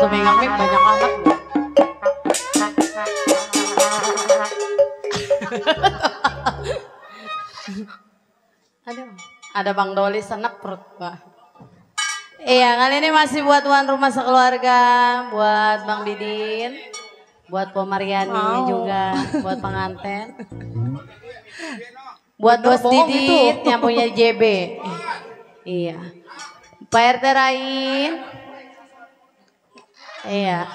Itu megangnya banyak amat. Aduh, ada Bang Doli senek perut gua. Iya, kali ini masih buat tuan rumah sekeluarga, buat Bang Didin, buat Po Mariani juga, buat pengantin, buat Bos Didit yang punya JB. Iya, Pak RT Rain, iya,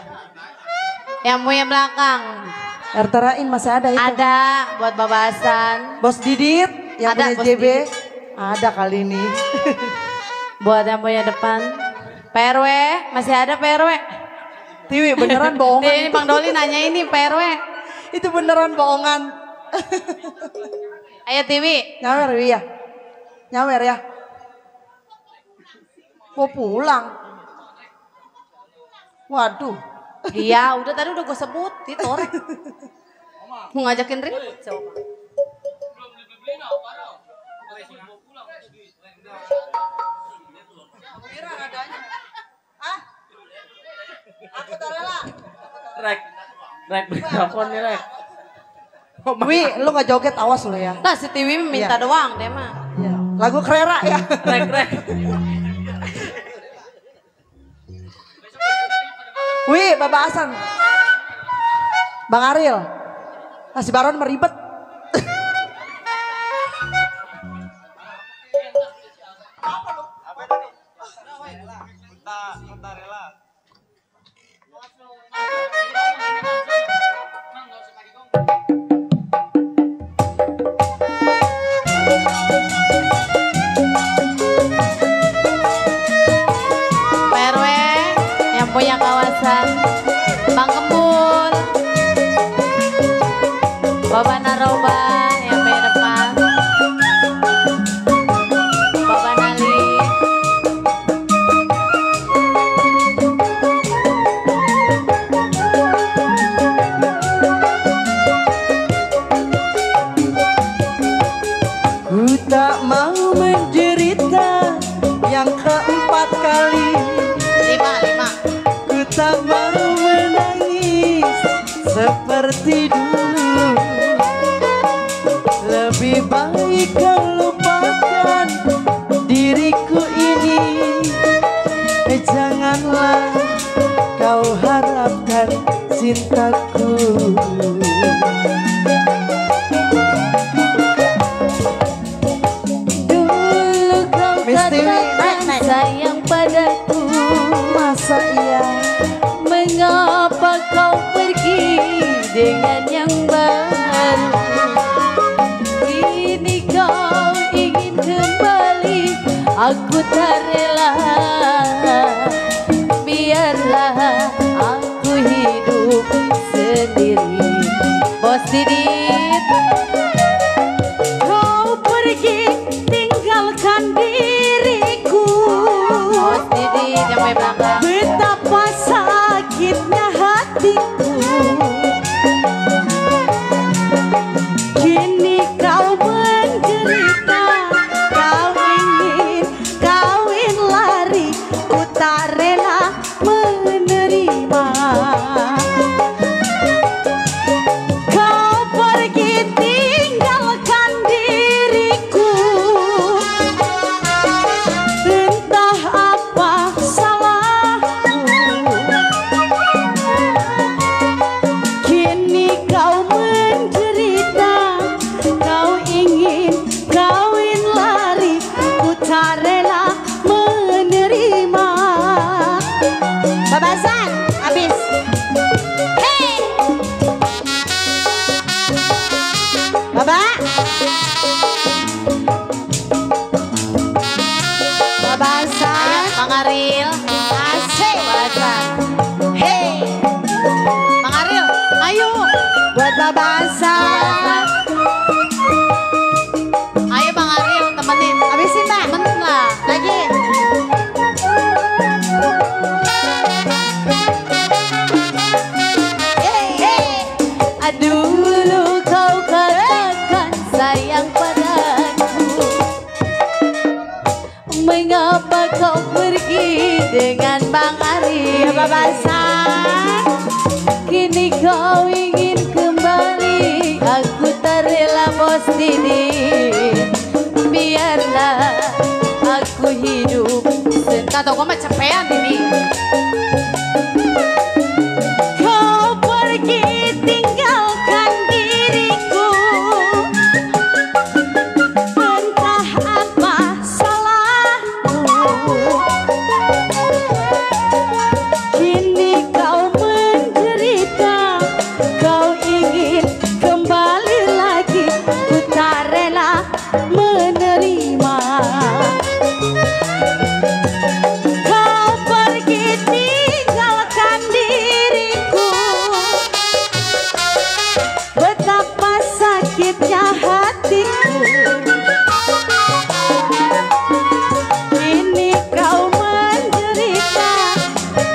yang punya belakang. RT Rain masih ada itu? Ada, buat Bapak Hasan. Bos Didit yang ada, punya JB, ada kali ini. Buat yang punya depan. PRW, masih ada PRW. Tiwi beneran bohongan. Ini Bang Doli nanya ini PRW. Itu beneran bohongan. Ayo Tiwi. Nyawer ya. Nyawer ya. Mau pulang. Waduh. Iya, udah tadi udah gue sebut itu orang. Mau ngajakin ribut coba. Aku tak rela. Rek mikrofon nih Rek. Wi, lu gak joget awas lu ya. Nah si Tiwi minta doang deh mah. Ya. Lagu Krera ya. Rek. Wi, Bapak Hasan. Bang Ariel. Nasi Baron meribet. PRW yang punya kawasan Bang Kembul, Bapak Naroba yang punya depan, Bapak Nali. Ku tak mau menderita yang keempat kali. Lima. Ku tak mau menangis seperti dulu. Lebih baik kau lupakan diriku ini. Janganlah kau harapkan cintaku. Dulu kau katakan sayang padaku, Masa iya? mengapa kau pergi dengan yang baru? Kini kau ingin kembali, aku tak rela. Biarlah aku hidup sendiri. Bos Didit, kau pergi tinggalkan diriku. Bos Didit yang main belakang. Betapa sakitnya hatiku. Kini kau menderita, kau ingin kawin lari, ku tak rela menerima. Kau pergi tinggalkan diriku. Entah apa salahku. Babasan, kini kau ingin kembali, aku tak rela bos Didin. Biarlah aku hidup kata kau macam capean ini. Kau pergi tinggalkan diriku, entah apa salahku. Kini kau menderita, kau ingin kembali lagi, ku tak rela menerima. Kau pergi tinggalkan diriku, betapa sakitnya hatiku. Kini kau menderita,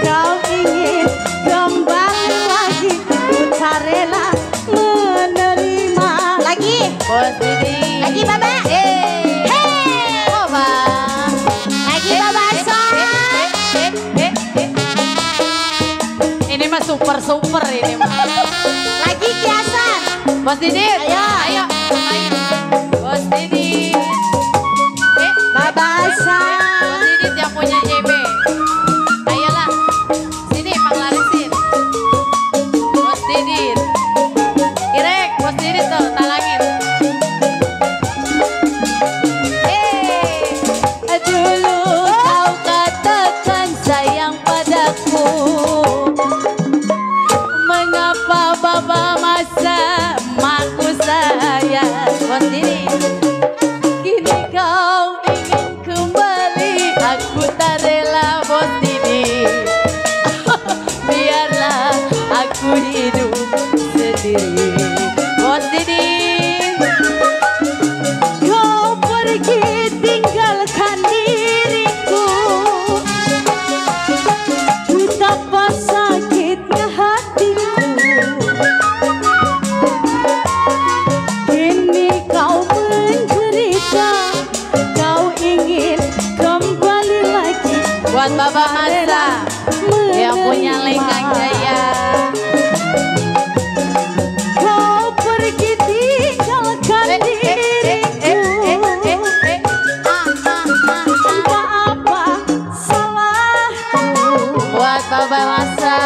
kau ingin kembali lagi, ku tak rela menerima. Lagi, bos Didi. Lagi Baba. Baba. Lagi Baba Son. Ini mah super ini mah. Lagi kiasan. Bos Didi. Ayo. Bos Didi. Baba Son. Bos Didi yang punya JB. Ayolah. Sini Mang Larisin. Bos Didi. Irek, Bos Didi tuh talangin. Dulu kau katakan sayang padaku, mengapa Baba masa maku sayang. Bos Didi. Kini kau ingin kembali, aku tak rela Bos Didi. Biarlah aku hidup sendiri. Bos Didi. Kau pergi tinggalkan diriku, betapa sakitnya hatiku. Kini kau menderita, kau ingin kembali lagi. Buat Baba Masa yang punya Lenggang Jaya. Kau pergi tinggalkan diriku, entah apa salahku. Buat Baba Masa.